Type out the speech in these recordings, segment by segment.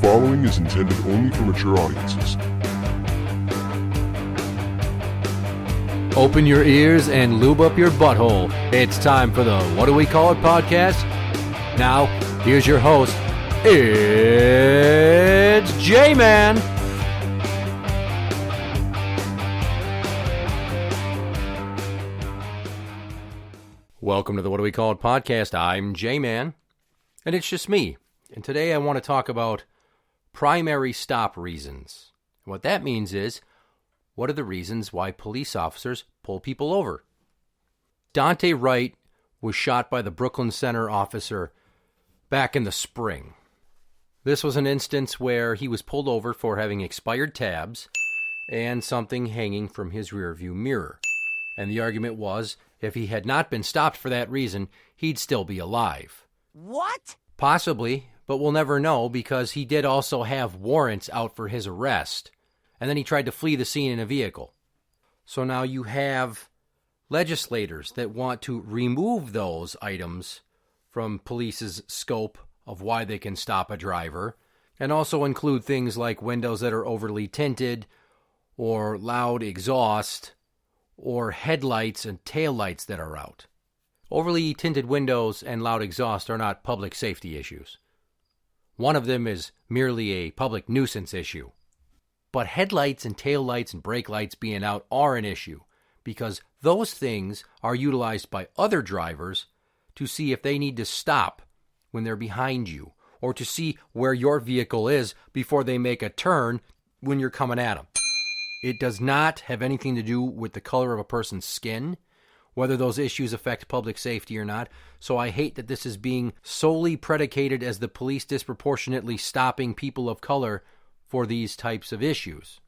following is intended only for mature audiences. Open your ears and lube up your butthole. It's time for the What Do We Call It podcast. Now, here's your host. It's Jmann. Welcome to the What Do We Call It podcast. I'm Jmann, and it's just me. And today I want to talk about primary stop reasons. What that means is, what are the reasons why police officers pull people over? Dante Wright was shot by the Brooklyn Center officer back in the spring. This was an instance where he was pulled over for having expired tabs and something hanging from his rearview mirror. And the argument was, if he had not been stopped for that reason, he'd still be alive. What? Possibly, but we'll never know because he did also have warrants out for his arrest. And then he tried to flee the scene in a vehicle. So now you have legislators that want to remove those items from police's scope of why they can stop a driver, and also include things like windows that are overly tinted, or loud exhaust, or headlights and taillights that are out. Overly tinted windows and loud exhaust are not public safety issues. One of them is merely a public nuisance issue. But headlights and taillights and brake lights being out are an issue because those things are utilized by other drivers to see if they need to stop when they're behind you or to see where your vehicle is before they make a turn when you're coming at them. It does not have anything to do with the color of a person's skin, whether those issues affect public safety or not. So I hate that this is being solely predicated as the police disproportionately stopping people of color for these types of issues.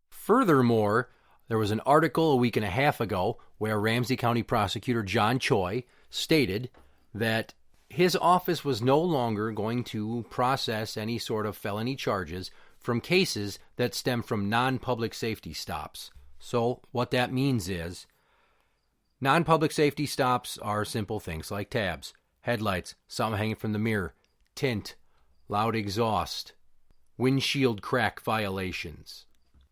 Furthermore, there was an article a week and a half ago where Ramsey County Prosecutor John Choi stated that his office was no longer going to process any sort of felony charges from cases that stem from non-public safety stops. So what that means is, non-public safety stops are simple things like tabs, headlights, something hanging from the mirror, tint, loud exhaust, windshield crack violations.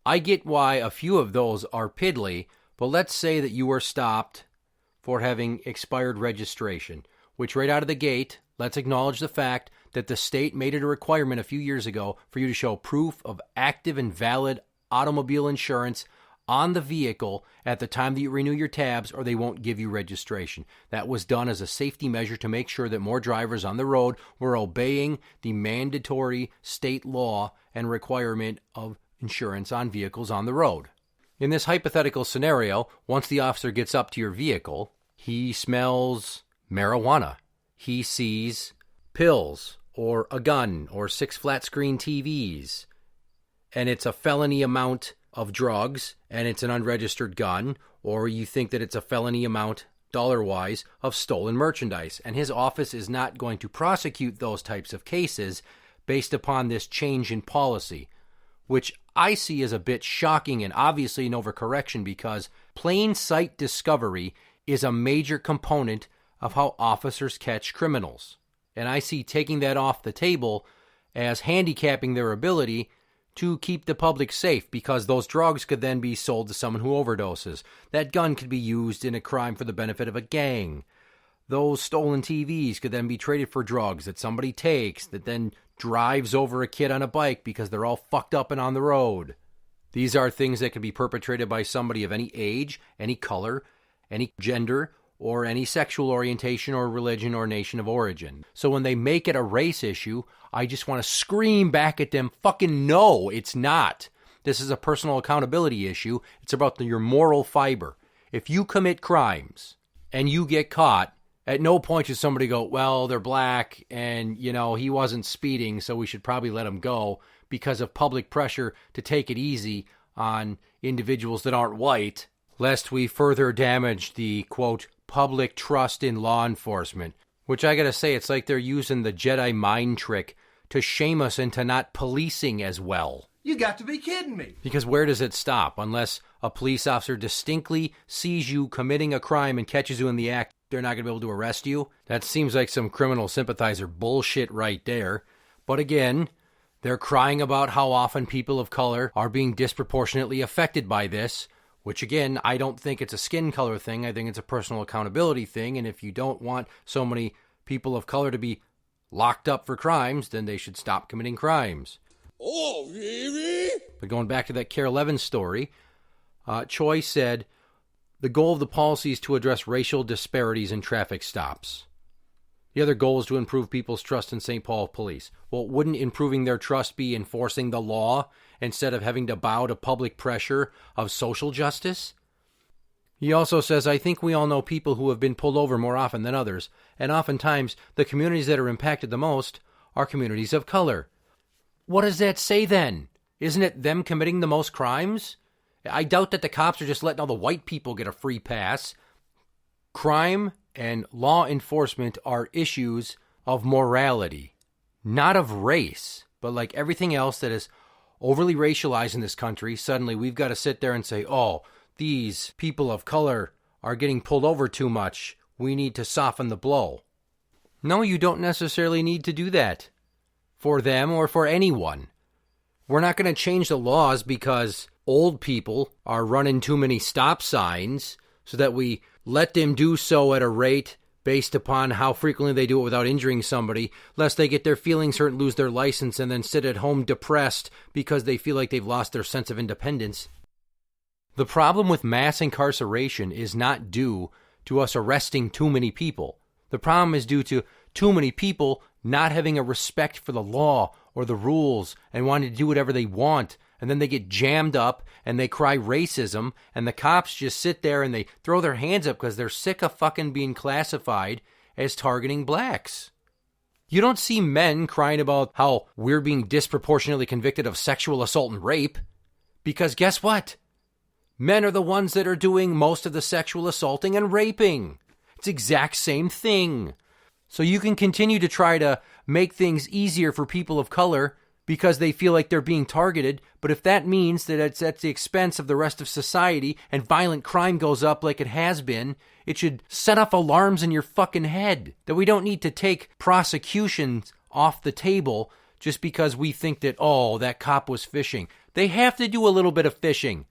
I get why a few of those are piddly, but let's say that you were stopped for having expired registration, which right out of the gate, let's acknowledge the fact that the state made it a requirement a few years ago for you to show proof of active and valid automobile insurance on the vehicle at the time that you renew your tabs, or they won't give you registration. That was done as a safety measure to make sure that more drivers on the road were obeying the mandatory state law and requirement of insurance on vehicles on the road. In this hypothetical scenario, once the officer gets up to your vehicle, he smells marijuana. He sees pills or a gun or 6 flat-screen TVs, and it's a felony amount of drugs, and it's an unregistered gun, or you think that it's a felony amount, dollar-wise, of stolen merchandise. And his office is not going to prosecute those types of cases based upon this change in policy, which I see as a bit shocking and obviously an overcorrection because plain sight discovery is a major component of how officers catch criminals. And I see taking that off the table as handicapping their ability to keep the public safe because those drugs could then be sold to someone who overdoses. That gun could be used in a crime for the benefit of a gang. Those stolen TVs could then be traded for drugs that somebody takes that then drives over a kid on a bike because they're all fucked up and on the road. These are things that could be perpetrated by somebody of any age, any color, any gender, or any sexual orientation or religion or nation of origin. So when they make it a race issue, I just want to scream back at them, fucking no, it's not. This is a personal accountability issue. It's about your moral fiber. If you commit crimes and you get caught, at no point should somebody go, well, they're black and, he wasn't speeding, so we should probably let him go because of public pressure to take it easy on individuals that aren't white, lest we further damage the, quote, public trust in law enforcement, which I gotta say, it's like they're using the Jedi mind trick to shame us into not policing as well. You got to be kidding me. Because where does it stop? Unless a police officer distinctly sees you committing a crime and catches you in the act, they're not going to be able to arrest you. That seems like some criminal sympathizer bullshit right there. But again, They're crying about how often people of color are being disproportionately affected by this, which again, I don't think it's a skin color thing. I think it's a personal accountability thing. And if you don't want so many people of color to be locked up for crimes, then they should stop committing crimes. Oh, really? But going back to that Care 11 story, Choi said, the goal of the policy is to address racial disparities in traffic stops. The other goal is to improve people's trust in St. Paul police. Well, wouldn't improving their trust be enforcing the law instead of having to bow to public pressure of social justice? He also says, I think we all know people who have been pulled over more often than others, and oftentimes the communities that are impacted the most are communities of color. What does that say then? Isn't it them committing the most crimes? I doubt that the cops are just letting all the white people get a free pass. Crime and law enforcement are issues of morality, not of race. But like everything else that is overly racialized in this country, suddenly we've got to sit there and say, oh, these people of color are getting pulled over too much. We need to soften the blow. No, you don't necessarily need to do that for them or for anyone. We're not going to change the laws because old people are running too many stop signs so that we let them do so at a rate based upon how frequently they do it without injuring somebody, lest they get their feelings hurt and lose their license and then sit at home depressed because they feel like they've lost their sense of independence. The problem with mass incarceration is not due to us arresting too many people. The problem is due to too many people not having a respect for the law or the rules and wanting to do whatever they want. And then they get jammed up and they cry racism, and the cops just sit there and they throw their hands up because they're sick of fucking being classified as targeting blacks. You don't see men crying about how we're being disproportionately convicted of sexual assault and rape, because guess what? Men are the ones that are doing most of the sexual assaulting and raping. It's the exact same thing. So you can continue to try to make things easier for people of color because they feel like they're being targeted, but if that means that it's at the expense of the rest of society and violent crime goes up like it has been, it should set off alarms in your fucking head that we don't need to take prosecutions off the table just because we think that, oh, that cop was fishing. They have to do a little bit of fishing.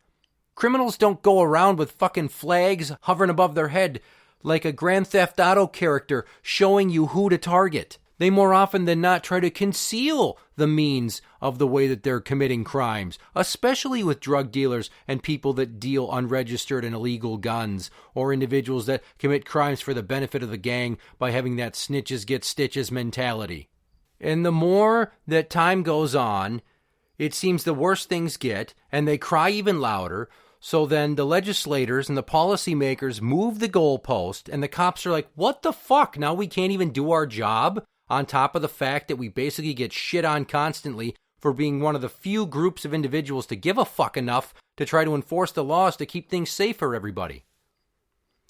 Criminals don't go around with fucking flags hovering above their head like a Grand Theft Auto character showing you who to target. They more often than not try to conceal the means of the way that they're committing crimes, especially with drug dealers and people that deal unregistered and illegal guns, or individuals that commit crimes for the benefit of the gang by having that snitches get stitches mentality. And the more that time goes on, it seems the worse things get, and they cry even louder. So then the legislators and the policymakers move the goalpost, and the cops are like, what the fuck? Now we can't even do our job? On top of the fact that we basically get shit on constantly for being one of the few groups of individuals to give a fuck enough to try to enforce the laws to keep things safe for everybody.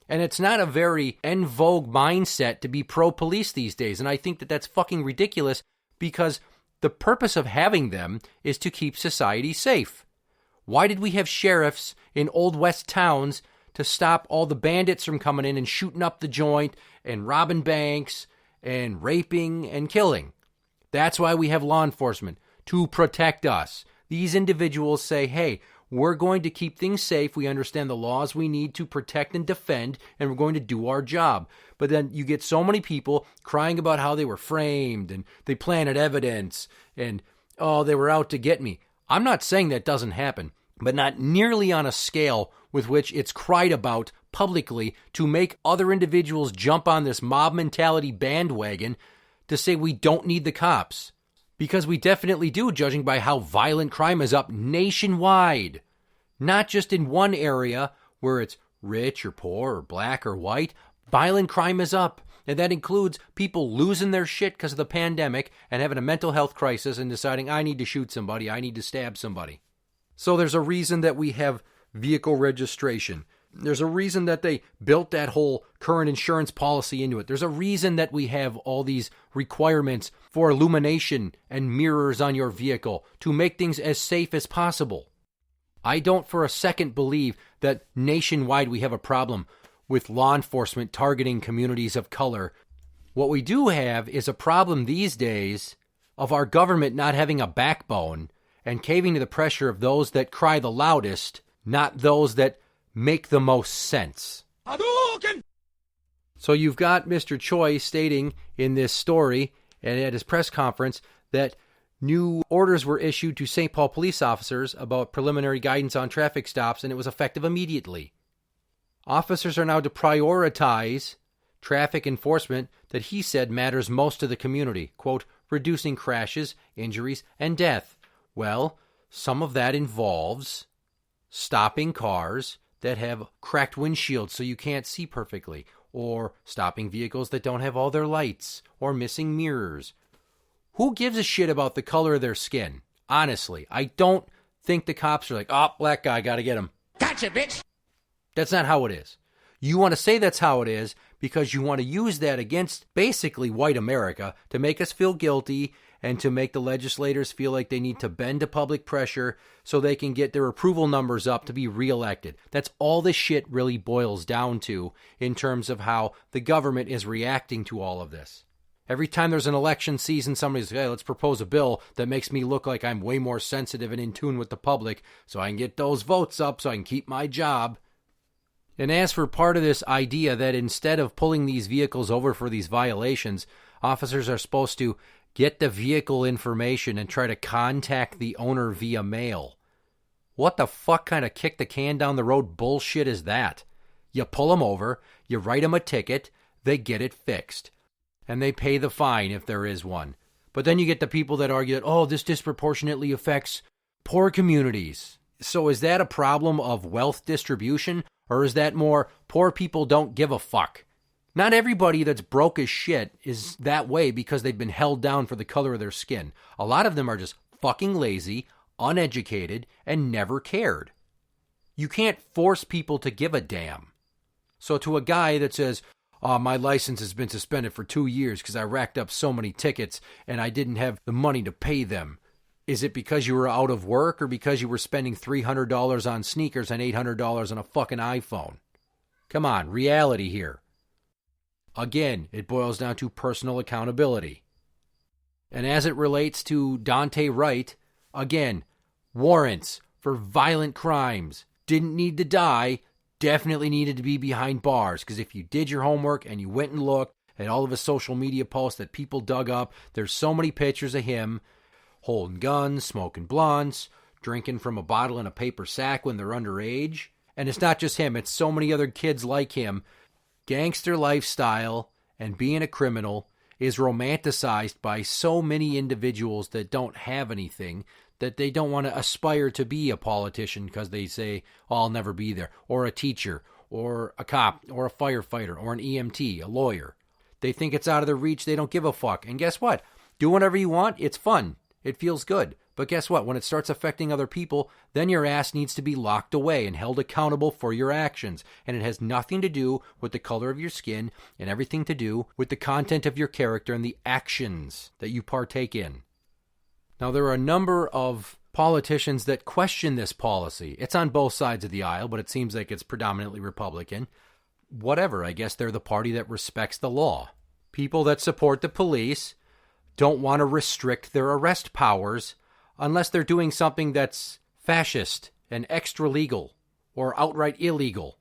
And it's not a very en vogue mindset to be pro-police these days, and I think that that's fucking ridiculous because the purpose of having them is to keep society safe. Why did we have sheriffs in Old West towns to stop all the bandits from coming in and shooting up the joint and robbing banks and raping and killing? That's why we have law enforcement, to protect us. These individuals say, hey, we're going to keep things safe. We understand the laws we need to protect and defend, and we're going to do our job. But then you get so many people crying about how they were framed and they planted evidence and, oh, they were out to get me. I'm not saying that doesn't happen, but not nearly on a scale with which it's cried about publicly to make other individuals jump on this mob mentality bandwagon to say we don't need the cops. Because we definitely do, judging by how violent crime is up nationwide. Not just in one area where it's rich or poor or black or white. Violent crime is up. And that includes people losing their shit because of the pandemic and having a mental health crisis and deciding, I need to shoot somebody, I need to stab somebody. So there's a reason that we have vehicle registration. There's a reason that they built that whole current insurance policy into it. There's a reason that we have all these requirements for illumination and mirrors on your vehicle to make things as safe as possible. I don't for a second believe that nationwide we have a problem with law enforcement targeting communities of color. What we do have is a problem these days of our government not having a backbone and caving to the pressure of those that cry the loudest, not those that make the most sense. Hadouken! So you've got Mr. Choi stating in this story and at his press conference that new orders were issued to St. Paul police officers about preliminary guidance on traffic stops, and it was effective immediately. Officers are now to prioritize traffic enforcement that he said matters most to the community, quote, reducing crashes, injuries, and death. Well, some of that involves stopping cars that have cracked windshields so you can't see perfectly, or stopping vehicles that don't have all their lights, or missing mirrors. Who gives a shit about the color of their skin? Honestly, I don't think the cops are like, oh, black guy, gotta get him. Gotcha, bitch! That's not how it is. You want to say that's how it is because you want to use that against basically white America to make us feel guilty and to make the legislators feel like they need to bend to public pressure so they can get their approval numbers up to be reelected. That's all this shit really boils down to in terms of how the government is reacting to all of this. Every time there's an election season, somebody's like, hey, let's propose a bill that makes me look like I'm way more sensitive and in tune with the public so I can get those votes up so I can keep my job. And as for part of this idea that instead of pulling these vehicles over for these violations, officers are supposed to get the vehicle information and try to contact the owner via mail. What the fuck kind of kick the can down the road bullshit is that? You pull them over, you write them a ticket, they get it fixed. And they pay the fine if there is one. But then you get the people that argue that, oh, this disproportionately affects poor communities. So is that a problem of wealth distribution? Or is that more poor people don't give a fuck? Not everybody that's broke as shit is that way because they've been held down for the color of their skin. A lot of them are just fucking lazy, uneducated, and never cared. You can't force people to give a damn. So to a guy that says, oh, my license has been suspended for 2 years because I racked up so many tickets and I didn't have the money to pay them. Is it because you were out of work or because you were spending $300 on sneakers and $800 on a fucking iPhone? Come on, reality here. Again, it boils down to personal accountability. And as it relates to Dante Wright, again, warrants for violent crimes. Didn't need to die, definitely needed to be behind bars. Because if you did your homework and you went and looked at all of his social media posts that people dug up, there's so many pictures of him holding guns, smoking blunts, drinking from a bottle in a paper sack when they're underage. And it's not just him, it's so many other kids like him. Gangster lifestyle and being a criminal is romanticized by so many individuals that don't have anything, that they don't want to aspire to be a politician because they say, oh, I'll never be there, or a teacher, or a cop, or a firefighter, or an EMT, a lawyer. They think it's out of their reach, they don't give a fuck. And guess what? Do whatever you want, it's fun. It feels good. But guess what? When it starts affecting other people, then your ass needs to be locked away and held accountable for your actions. And it has nothing to do with the color of your skin and everything to do with the content of your character and the actions that you partake in. Now, there are a number of politicians that question this policy. It's on both sides of the aisle, but it seems like it's predominantly Republican. Whatever, I guess they're the party that respects the law. People that support the police don't want to restrict their arrest powers unless they're doing something that's fascist and extra legal or outright illegal.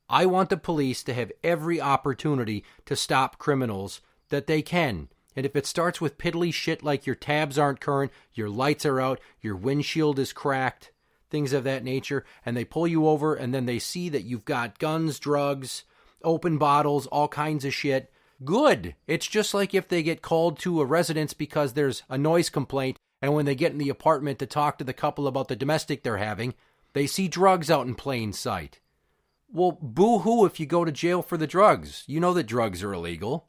I want the police to have every opportunity to stop criminals that they can. And if it starts with piddly shit like your tabs aren't current, your lights are out, your windshield is cracked, things of that nature, and they pull you over and then they see that you've got guns, drugs, open bottles, all kinds of shit, good. It's just like if they get called to a residence because there's a noise complaint, and when they get in the apartment to talk to the couple about the domestic they're having, they see drugs out in plain sight. Well, boo-hoo if you go to jail for the drugs. You know that drugs are illegal.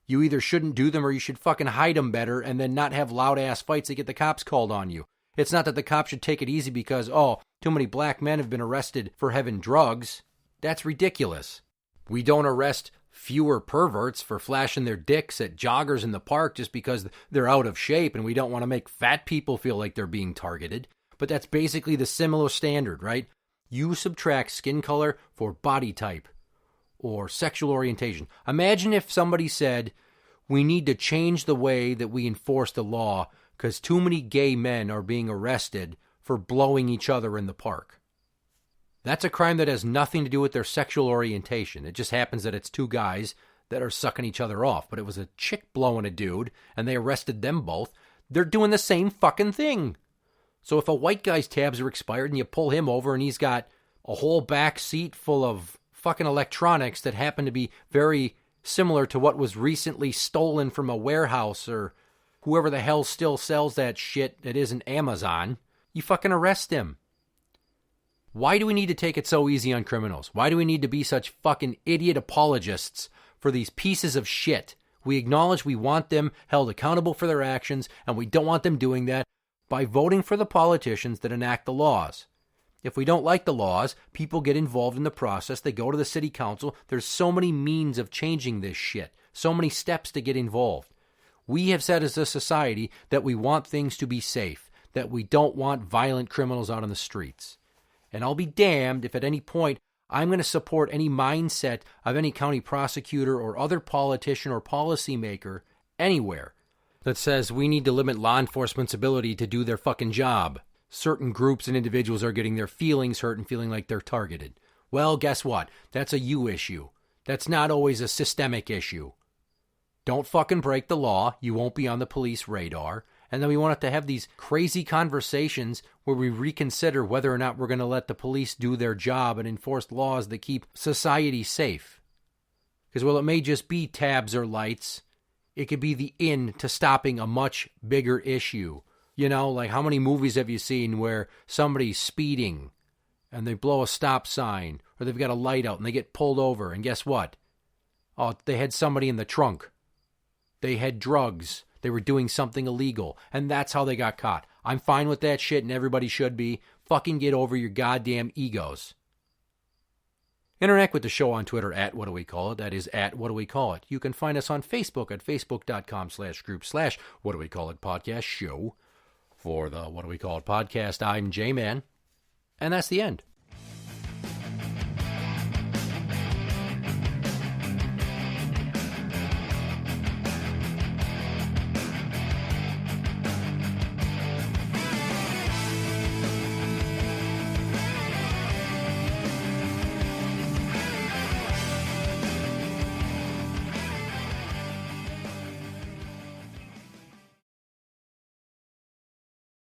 You either shouldn't do them or you should fucking hide them better and then not have loud-ass fights that get the cops called on you. It's not that the cops should take it easy because, oh, too many black men have been arrested for having drugs. That's ridiculous. We don't arrest fewer perverts for flashing their dicks at joggers in the park just because they're out of shape and we don't want to make fat people feel like they're being targeted. But that's basically the similar standard, right? You subtract skin color for body type or sexual orientation. Imagine if somebody said, We need to change the way that we enforce the law because too many gay men are being arrested for blowing each other in the park. That's a crime that has nothing to do with their sexual orientation. It just happens that it's two guys that are sucking each other off. But it was a chick blowing a dude, and they arrested them both. They're doing the same fucking thing. So if a white guy's tabs are expired and you pull him over and he's got a whole back seat full of fucking electronics that happen to be very similar to what was recently stolen from a warehouse or whoever the hell still sells that shit that isn't Amazon, you fucking arrest him. Why do we need to take it so easy on criminals? Why do we need to be such fucking idiot apologists for these pieces of shit? We acknowledge we want them held accountable for their actions, and we don't want them doing that by voting for the politicians that enact the laws. If we don't like the laws, people get involved in the process. They go to the city council. There's so many means of changing this shit. So many steps to get involved. We have said as a society that we want things to be safe, that we don't want violent criminals out on the streets. And I'll be damned if at any point I'm going to support any mindset of any county prosecutor or other politician or policymaker anywhere that says we need to limit law enforcement's ability to do their fucking job. Certain groups and individuals are getting their feelings hurt and feeling like they're targeted. Well, guess what? That's a you issue. That's not always a systemic issue. Don't fucking break the law. You won't be on the police radar. And then we want to have these crazy conversations where we reconsider whether or not we're going to let the police do their job and enforce laws that keep society safe. Because, well, it may just be tabs or lights. It could be the in to stopping a much bigger issue. You know, like how many movies have you seen where somebody's speeding and they blow a stop sign or they've got a light out and they get pulled over and guess what? Oh, they had somebody in the trunk. They had drugs. They were doing something illegal, and that's how they got caught. I'm fine with that shit, and everybody should be. Fucking get over your goddamn egos. Interact with the show on Twitter at What Do We Call It. That is at What Do We Call It. You can find us on Facebook at facebook.com/group/What Do We Call It podcast show. For the What Do We Call It podcast, I'm Jmann, and that's the end.